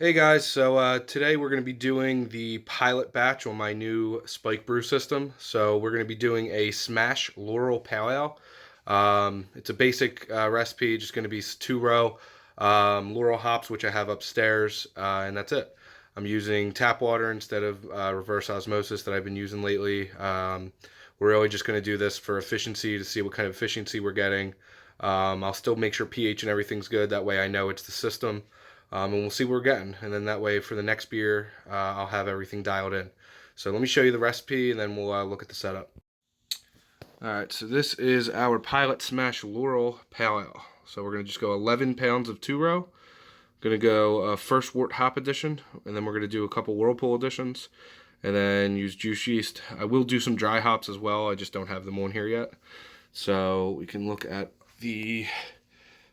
Hey guys, so today we're going to be doing the pilot batch on my new spike brew system. So we're going to be doing a smash laurel pale ale. It's a basic recipe, just going to be 2 row laurel hops, which I have upstairs, and that's it. I'm using tap water instead of reverse osmosis that I've been using lately. We're really just going to do this for efficiency to see what kind of efficiency we're getting. I'll still make sure pH and everything's good. That way I know it's the system. And we'll see what we're getting. And then that way for the next beer, I'll have everything dialed in. So let me show you the recipe and then we'll look at the setup. Alright, so this is our Pilot Smash Laurel Pale Ale. So we're going to just go 11 pounds of 2 row. Going to go first wort hop edition, and then we're going to do a couple whirlpool editions, and then use juice yeast. I will do some dry hops as well, I just don't have them on here yet. So we can look at the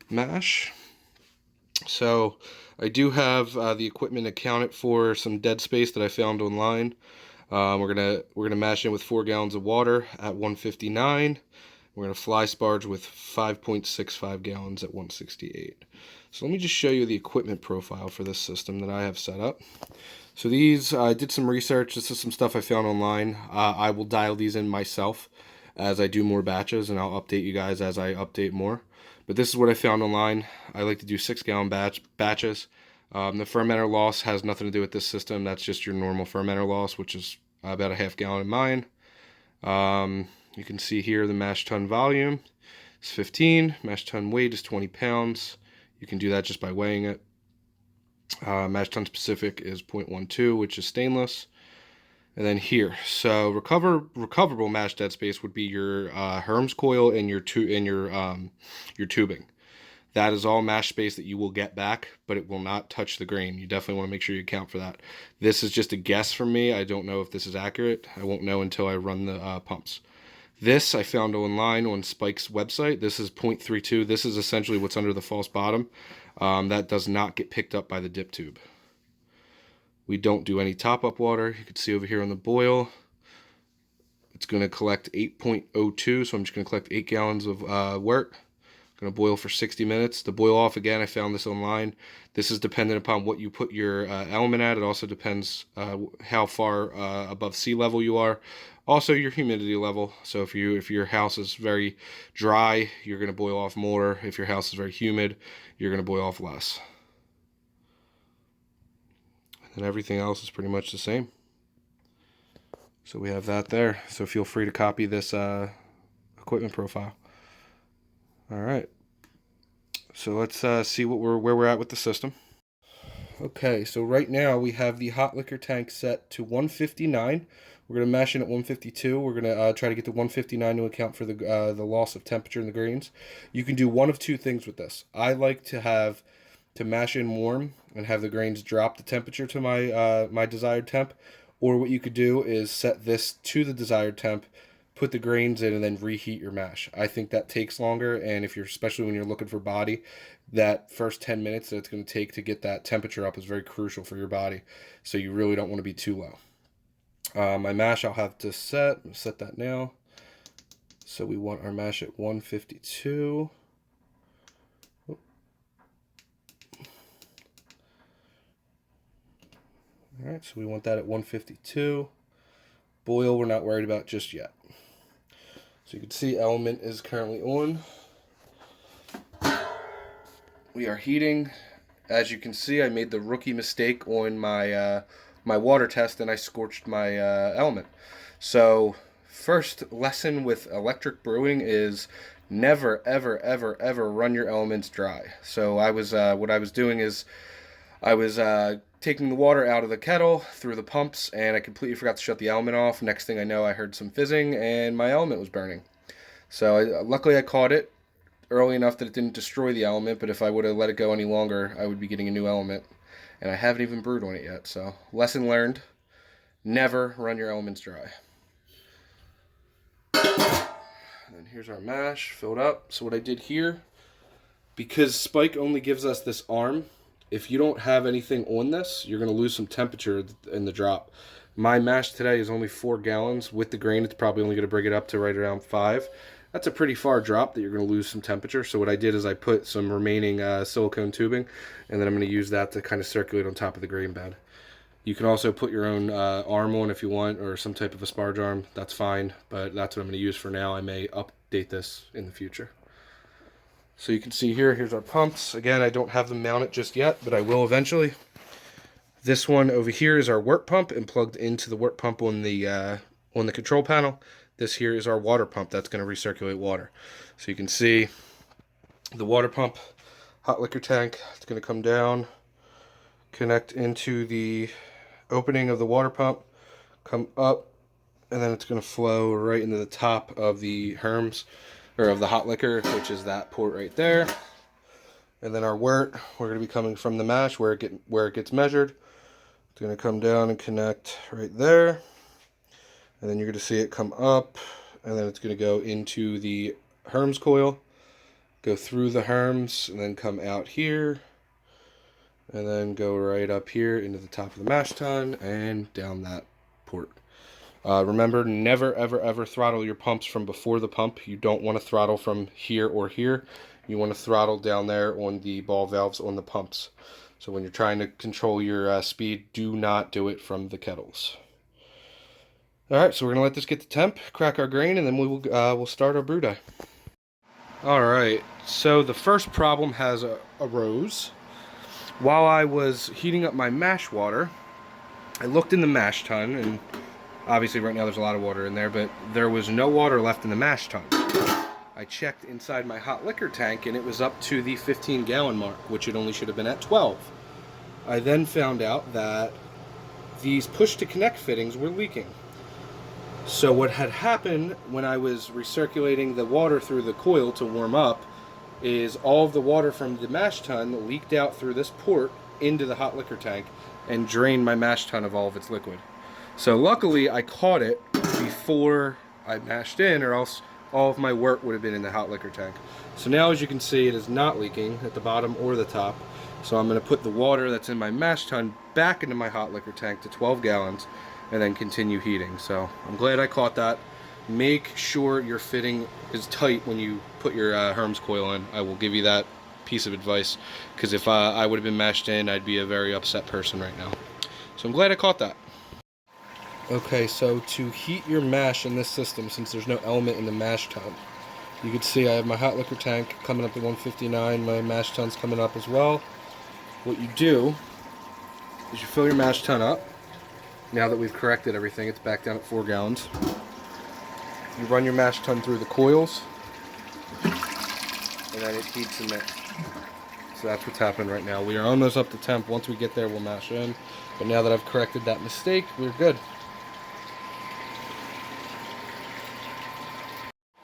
mash. So I do have the equipment accounted for some dead space that I found online. We're gonna mash in with 4 gallons of water at 159. We're gonna fly sparge with 5.65 gallons at 168. So let me just show you the equipment profile for this system that I have set up. So these, I did some research. This is some stuff I found online. I will dial these in myself as I do more batches, and I'll update you guys as I update more. But this is what I found online. I like to do 6-gallon batches. The fermenter loss has nothing to do with this system. That's just your normal fermenter loss, which is about a half gallon in mine. You can see here the mash tun volume is 15. Mash tun weight is 20 pounds. You can do that just by weighing it. Mash tun specific is 0.12, which is stainless. And then here, so recoverable mash dead space would be your Herms coil and your tubing. That is all mash space that you will get back, but it will not touch the grain. You definitely want to make sure you account for that. This is just a guess from me. I don't know if this is accurate. I won't know until I run the pumps. This I found online on Spike's website. This is 0.32. This is essentially what's under the false bottom. That does not get picked up by the dip tube. We don't do any top-up water. You can see over here on the boil, it's going to collect 8.02, so I'm just going to collect 8 gallons of wort. Going to boil for 60 minutes. The boil off, again, I found this online. This is dependent upon what you put your element at. It also depends how far above sea level you are. Also, your humidity level. So if your house is very dry, you're going to boil off more. If your house is very humid, you're going to boil off less. And everything else is pretty much the same. So we have that there. So feel free to copy this equipment profile. All right. So let's see where we're at with the system. Okay, so right now we have the hot liquor tank set to 159. We're going to mash in at 152. We're going to try to get to 159 to account for the loss of temperature in the grains. You can do one of two things with this. I like to mash in warm and have the grains drop the temperature to my desired temp. Or what you could do is set this to the desired temp, put the grains in, and then reheat your mash. I think that takes longer, and especially when you're looking for body, that first 10 minutes that it's going to take to get that temperature up is very crucial for your body. So you really don't want to be too low. My mash I'll have to set that now. So we want our mash at 152. All right, so we want that at 152. Boil, we're not worried about just yet. So you can see element is currently on. We are heating. As you can see, I made the rookie mistake on my my water test, and I scorched my element. So first lesson with electric brewing is never, ever, ever, ever run your elements dry. So what I was doing is I was taking the water out of the kettle through the pumps, and I completely forgot to shut the element off. Next thing I know, I heard some fizzing, and my element was burning. So luckily I caught it early enough that it didn't destroy the element, but if I would have let it go any longer, I would be getting a new element. And I haven't even brewed on it yet, so lesson learned. Never run your elements dry. And here's our mash filled up. So what I did here, because Spike only gives us this arm, if you don't have anything on this, you're going to lose some temperature in the drop. My mash today is only 4 gallons. With the grain, it's probably only going to bring it up to right around 5. that's a pretty far drop that you're going to lose some temperature. So what I did is I put some remaining silicone tubing, and then I'm going to use that to kind of circulate on top of the grain bed. You can also put your own arm on if you want, or some type of a sparge arm. That's fine, but that's what I'm going to use for now. I may update this in the future. So you can see here's our pumps. Again, I don't have them mounted just yet, but I will eventually. This one over here is our work pump and plugged into the work pump on the control panel. This here is our water pump that's going to recirculate water. So you can see the water pump, hot liquor tank. It's going to come down, connect into the opening of the water pump, come up, and then it's going to flow right into the top of the herms, or of the hot liquor, which is that port right there. And then our wort, we're going to be coming from the mash where it gets measured. It's going to come down and connect right there. And then you're going to see it come up, and then it's going to go into the herms coil, go through the herms, and then come out here, and then go right up here into the top of the mash tun and down that port. Remember, never, ever, ever throttle your pumps from before the pump. You don't want to throttle from here or here. You want to throttle down there on the ball valves on the pumps. So when you're trying to control your speed, do not do it from the kettles. Alright, so we're going to let this get to temp, crack our grain, and then we'll start our brew dye. Alright, so the first problem has arose. While I was heating up my mash water, I looked in the mash tun, and obviously right now there's a lot of water in there, but there was no water left in the mash tun. I checked inside my hot liquor tank, and it was up to the 15-gallon mark, which it only should have been at 12. I then found out that these push-to-connect fittings were leaking. So what had happened when I was recirculating the water through the coil to warm up is all of the water from the mash tun leaked out through this port into the hot liquor tank and drained my mash tun of all of its liquid. So luckily I caught it before I mashed in, or else all of my wort would have been in the hot liquor tank. So now, as you can see, it is not leaking at the bottom or the top. So I'm going to put the water that's in my mash tun back into my hot liquor tank to 12 gallons and then continue heating. So I'm glad I caught that. Make sure your fitting is tight when you put your herms coil in. I will give you that piece of advice, because if I would have been mashed in, I'd be a very upset person right now. So I'm glad I caught that. Okay, so to heat your mash in this system, since there's no element in the mash tun, you can see I have my hot liquor tank coming up to 159, my mash tun's coming up as well. What you do is you fill your mash tun up. Now that we've corrected everything, it's back down at 4 gallons. You run your mash tun through the coils, and then it heats in there. So that's what's happening right now. We are almost up to temp. Once we get there, we'll mash in. But now that I've corrected that mistake, we're good.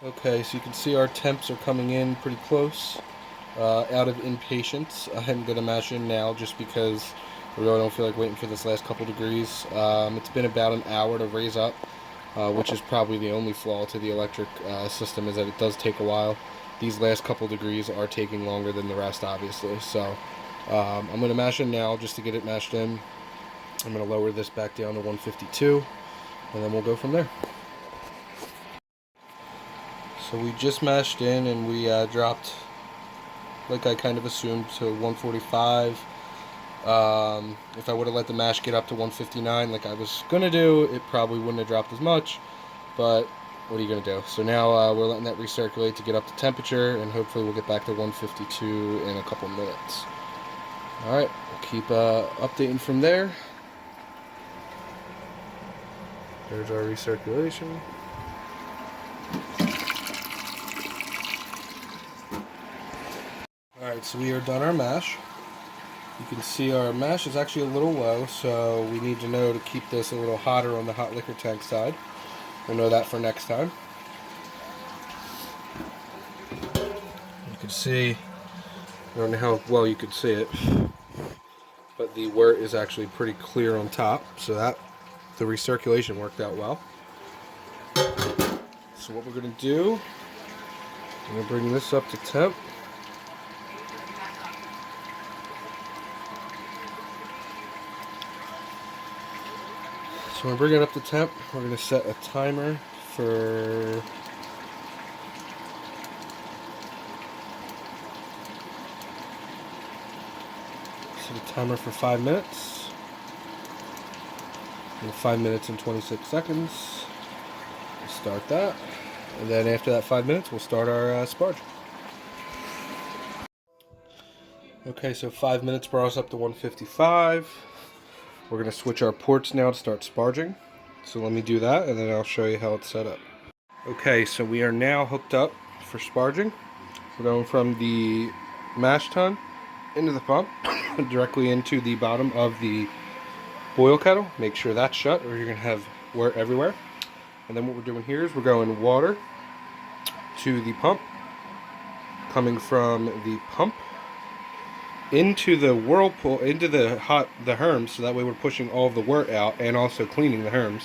Okay, so you can see our temps are coming in pretty close. Out of impatience, I'm going to mash in now just because I really don't feel like waiting for this last couple degrees. It's been about an hour to raise up, which is probably the only flaw to the electric system, is that it does take a while. These last couple degrees are taking longer than the rest, obviously. So I'm going to mash in now just to get it mashed in. I'm going to lower this back down to 152, and then we'll go from there. So we just mashed in, and we dropped, like I kind of assumed, to 145. If I would have let the mash get up to 159 like I was going to do, it probably wouldn't have dropped as much, but what are you going to do? So now we're letting that recirculate to get up to temperature, and hopefully we'll get back to 152 in a couple minutes. Alright, we'll keep updating from there. There's our recirculation. Alright, so we are done our mash. You can see our mash is actually a little low, so we need to know to keep this a little hotter on the hot liquor tank side. We'll know that for next time. You can see, I don't know how well you can see it, but the wort is actually pretty clear on top, so that the recirculation worked out well. So what we're going to do, I'm going to bring this up to temp. So when we bring it up to temp, we're going to set a timer for set a timer for 5 minutes. And 5 minutes and 26 seconds. We'll start that. And then after that 5 minutes, we'll start our sparge. Okay, so 5 minutes brought us up to 155. We're going to switch our ports now to start sparging. So let me do that, and then I'll show you how it's set up. Okay, so we are now hooked up for sparging. We're going from the mash tun into the pump, directly into the bottom of the boil kettle. Make sure that's shut, or you're going to have wort everywhere. And then what we're doing here is we're going water to the pump, coming from the pump into the whirlpool, into the herms, so that way we're pushing all of the wort out and also cleaning the herms,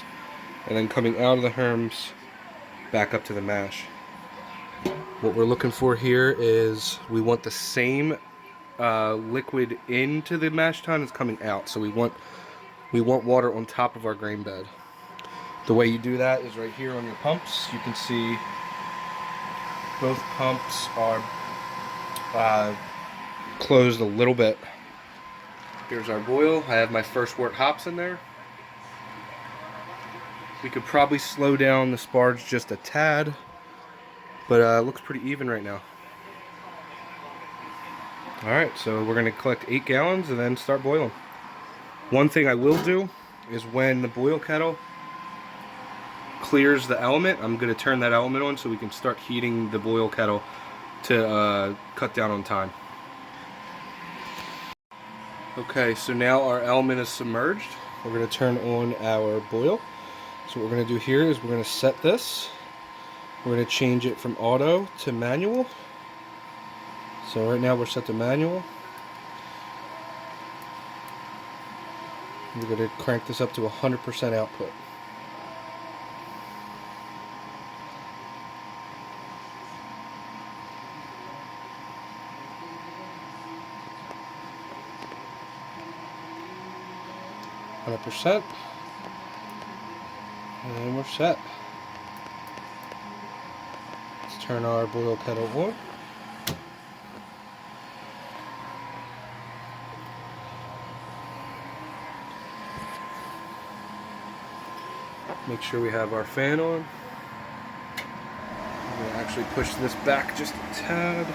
and then coming out of the herms back up to the mash. What we're looking for here is we want the same liquid into the mash tun as coming out, so we want water on top of our grain bed. The way you do that is right here on your pumps. You can see both pumps are closed a little bit. Here's our boil. I have my first wort hops in there. We could probably slow down the sparge just a tad, but it looks pretty even right now. Alright, so we're going to collect 8 gallons and then start boiling. One thing I will do is when the boil kettle clears the element, I'm going to turn that element on so we can start heating the boil kettle to cut down on time. Okay, so now our element is submerged. We're going to turn on our boil. So what we're going to do here is we're going to set this. We're going to change it from auto to manual. So right now we're set to manual. We're going to crank this up to 100% output. %, and we're set. Let's turn our boil kettle on. Make sure we have our fan on. I'm going to actually push this back just a tad.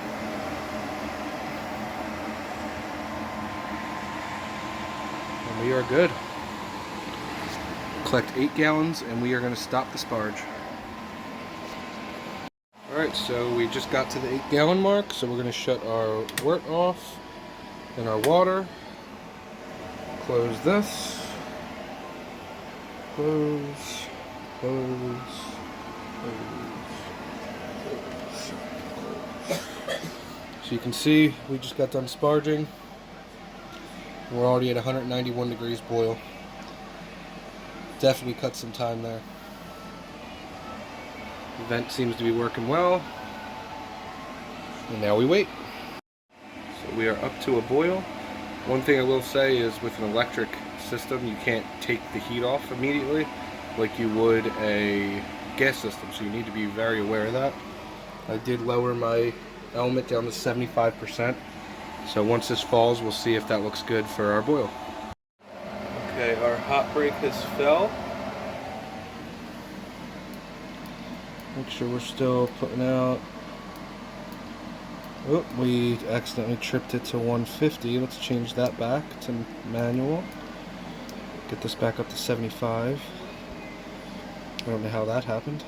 And we are good. Collect 8 gallons and we are going to stop the sparge. Alright, so we just got to the 8-gallon mark, so we're going to shut our wort off and our water. Close this. Close. Close. Close. So you can see we just got done sparging. We're already at 191 degrees boil. Definitely cut some time there. The vent seems to be working well. And now we wait. So we are up to a boil. One thing I will say is with an electric system, you can't take the heat off immediately like you would a gas system, so you need to be very aware of that. I did lower my element down to 75%. So once this falls, we'll see if that looks good for our boil. Okay, our hot break has fell. Make sure we're still putting out. Oh, we accidentally tripped it to 150. Let's change that back to manual. Get this back up to 75. I don't know how that happened.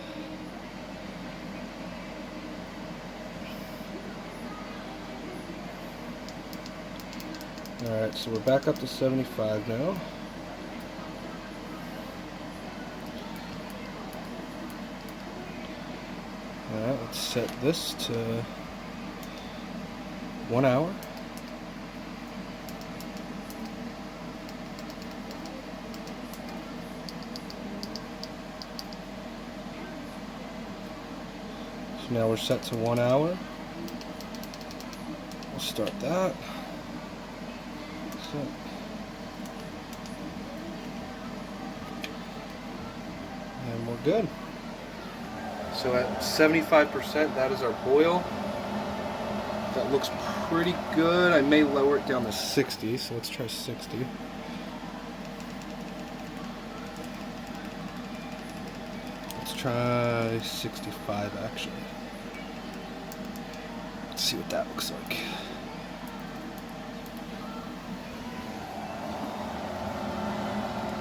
Alright, so we're back up to 75 now. Alright, let's set this to 1 hour. So now we're set to 1 hour. We'll start that. Set. And we're good. So at 75%, that is our boil. That it looks pretty good. I may lower it down to 60, so let's try 60. Let's try 65 actually. Let's see what that looks like.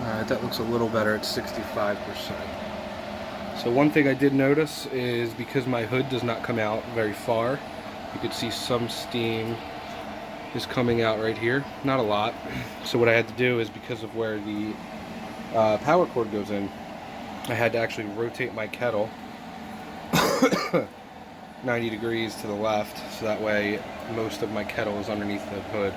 Alright, that looks a little better at 65%. So one thing I did notice is because my hood does not come out very far, you could see some steam is coming out right here. Not a lot. So what I had to do is, because of where the power cord goes in, I had to actually rotate my kettle 90 degrees to the left, so that way most of my kettle is underneath the hood.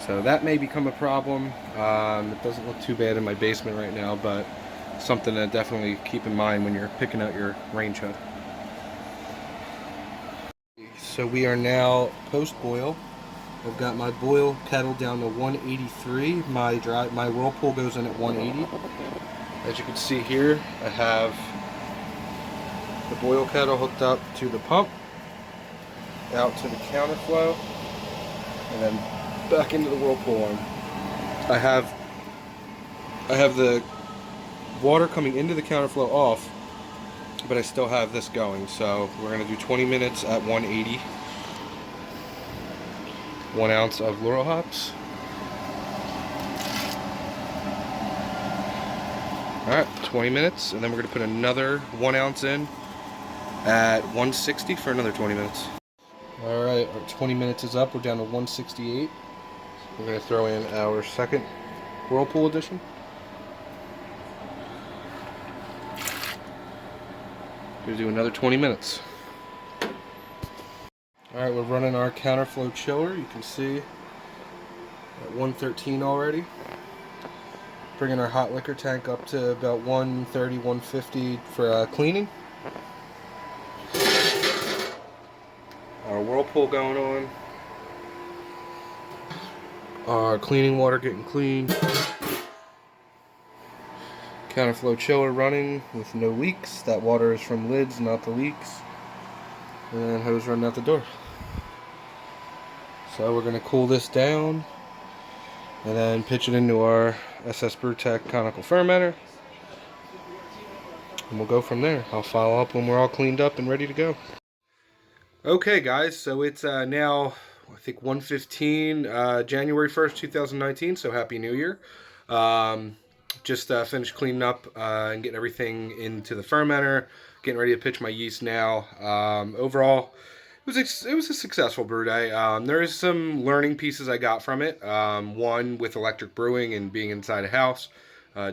So that may become a problem. It doesn't look too bad in my basement right now, but something to definitely keep in mind when you're picking out your range hood. So we are now post-boil. I've got my boil kettle down to 183. My whirlpool goes in at 180. As you can see here, I have the boil kettle hooked up to the pump, out to the counterflow, and then back into the whirlpool arm. I have the water coming into the counterflow off, but I still have this going. So we're going to do 20 minutes at 180. 1 ounce of laurel hops. Alright, 20 minutes, and then we're going to put another 1 ounce in at 160 for another 20 minutes. Alright, our 20 minutes is up. We're down to 168. We're going to throw in our second whirlpool edition. We're going to do another 20 minutes. Alright, we're running our counterflow chiller. You can see at 113 already. Bringing our hot liquor tank up to about 130, 150 for cleaning. Our whirlpool going on. Our cleaning water getting clean. Counterflow chiller running with no leaks. That water is from lids, not the leaks. And hose running out the door. So we're going to cool this down and then pitch it into our protec conical fermenter. And we'll go from there. I'll follow up when we're all cleaned up and ready to go. Okay guys, so it's now I think 1:15, January 1st, 2019, so Happy New Year. Just finished cleaning up and getting everything into the fermenter, getting ready to pitch my yeast now. Overall, it was a successful brew day. There is some learning pieces I got from it. One, with electric brewing and being inside a house,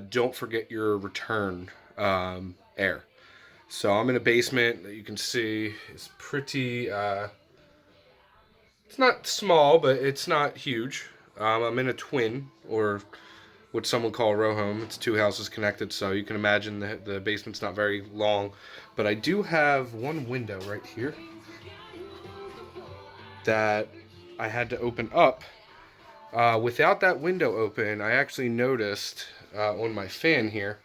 don't forget your return air. So I'm in a basement that you can see is pretty, it's not small, but it's not huge. I'm in a twin, or what some would call a row home. It's 2 houses connected, so you can imagine the basement's not very long. But I do have one window right here that I had to open up. Without that window open, I actually noticed on my fan here,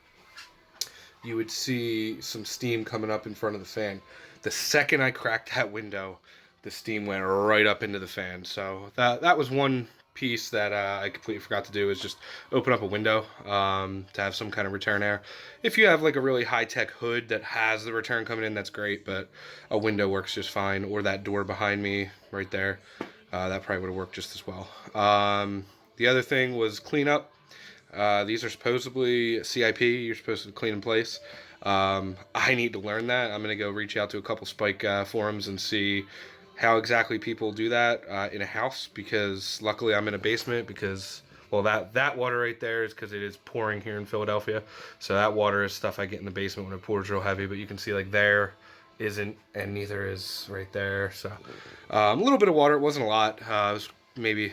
you would see some steam coming up in front of the fan. The second I cracked that window, the steam went right up into the fan. So that was one piece that I completely forgot to do, is just open up a window to have some kind of return air. If you have like a really high-tech hood that has the return coming in, that's great, but a window works just fine, or that door behind me right there, that probably would have worked just as well. The other thing was clean up. These are supposedly CIP, you're supposed to clean in place. I need to learn that. I'm going to go reach out to a couple spike forums and see how exactly people do that in a house, because luckily I'm in a basement, because, well, that water right there is because it is pouring here in Philadelphia. So that water is stuff I get in the basement when it pours real heavy, but you can see like there isn't, and neither is right there. So a little bit of water. It wasn't a lot. It was maybe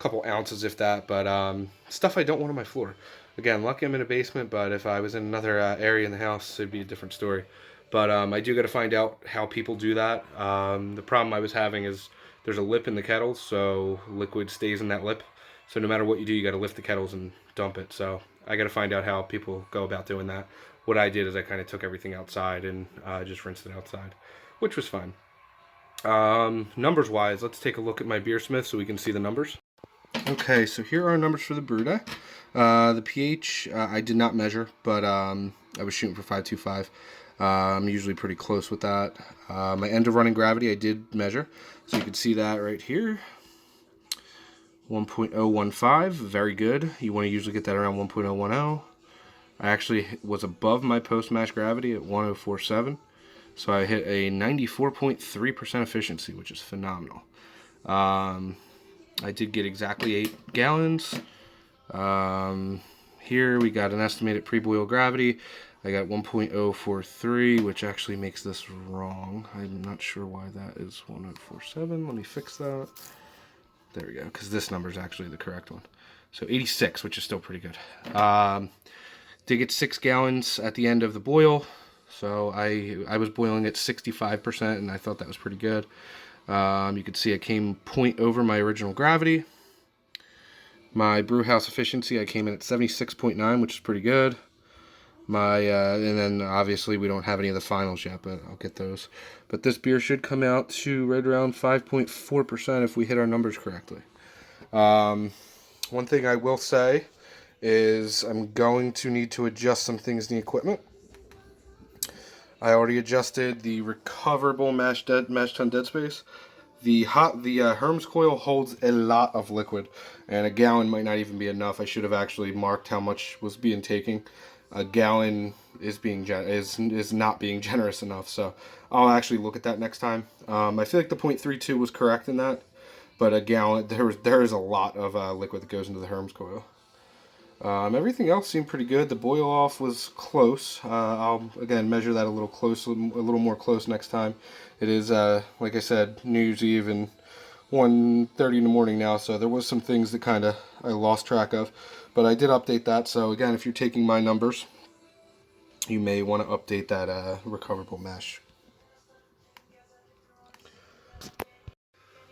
couple ounces if that, but stuff I don't want on my floor. Again, lucky I'm in a basement, but if I was in another area in the house, it'd be a different story. But I do got to find out how people do that. The problem I was having is there's a lip in the kettles, so liquid stays in that lip. So no matter what you do, you got to lift the kettles and dump it. So I got to find out how people go about doing that. What I did is I kind of took everything outside and just rinsed it outside, which was fine. Numbers wise, let's take a look at my beersmith so we can see the numbers. Okay, so here are our numbers for the brew day. The pH I did not measure, but I was shooting for 525. I'm usually pretty close with that. My end of running gravity I did measure, so you can see that right here. 1.015, very good. You want to usually get that around 1.010. I actually was above my post mash gravity at 1047, so I hit a 94.3% efficiency, which is phenomenal. I did get exactly 8 gallons. Here we got an estimated pre-boil gravity. I got 1.043, which actually makes this wrong. I'm not sure why that is 1047. Let me fix that. There we go, because this number is actually the correct one. So 86, which is still pretty good. Did get 6 gallons at the end of the boil. So I was boiling at 65%, and I thought that was pretty good. You can see I came 0.0 over my original gravity. My brew house efficiency, I came in at 76.9, which is pretty good. And then obviously we don't have any of the finals yet, but I'll get those. But this beer should come out to right around 5.4% if we hit our numbers correctly. One thing I will say is I'm going to need to adjust some things in the equipment. I already adjusted the recoverable mash tun dead space. The Herms coil holds a lot of liquid, and a gallon might not even be enough. I should have actually marked how much was being taken. A gallon is not being generous enough, so I'll actually look at that next time. I feel like the 0.32 was correct in that, but a gallon, there is a lot of liquid that goes into the Herms coil. Everything else seemed pretty good. The boil off was close. I'll again measure that a little more close next time. It is like I said, New Year's Eve and 1:30 in the morning now, so there was some things that kind of I lost track of, but I did update that. So again, if you're taking my numbers, you may want to update that recoverable mash.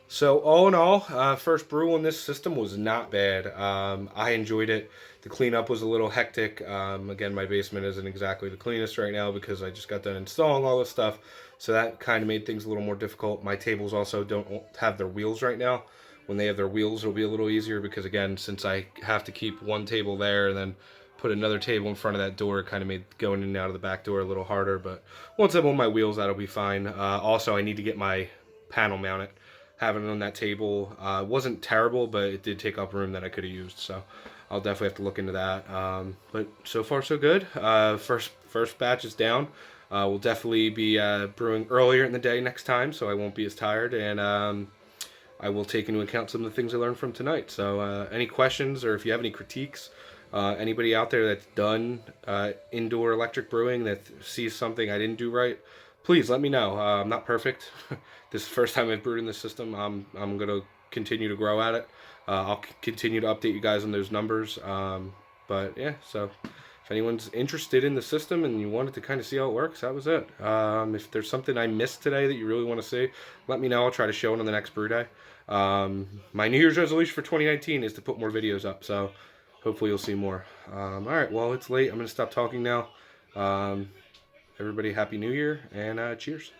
So all in all, first brew on this system was not bad. I enjoyed it. The cleanup was a little hectic. Again, my basement isn't exactly the cleanest right now because I just got done installing all this stuff. So that kind of made things a little more difficult. My tables also don't have their wheels right now. When they have their wheels, it'll be a little easier because again, since I have to keep one table there and then put another table in front of that door, it kind of made going in and out of the back door a little harder. But once I'm on my wheels, that'll be fine. Also, I need to get my panel mounted. Having it on that table wasn't terrible, but it did take up room that I could have used. So I'll definitely have to look into that. But so far so good. First batch is down. We'll definitely be brewing earlier in the day next time, so I won't be as tired. And I will take into account some of the things I learned from tonight. So any questions or if you have any critiques, anybody out there that's done indoor electric brewing that sees something I didn't do right, please let me know. I'm not perfect. This is the first time I've brewed in this system. I'm going to continue to grow at it. I'll continue to update you guys on those numbers. But yeah, so if anyone's interested in the system and you wanted to kind of see how it works, that was it. If there's something I missed today that you really want to see, let me know. I'll try to show it on the next brew day. My New Year's resolution for 2019 is to put more videos up, so hopefully you'll see more. All right, well, it's late. I'm going to stop talking now. Everybody, Happy New Year, and cheers.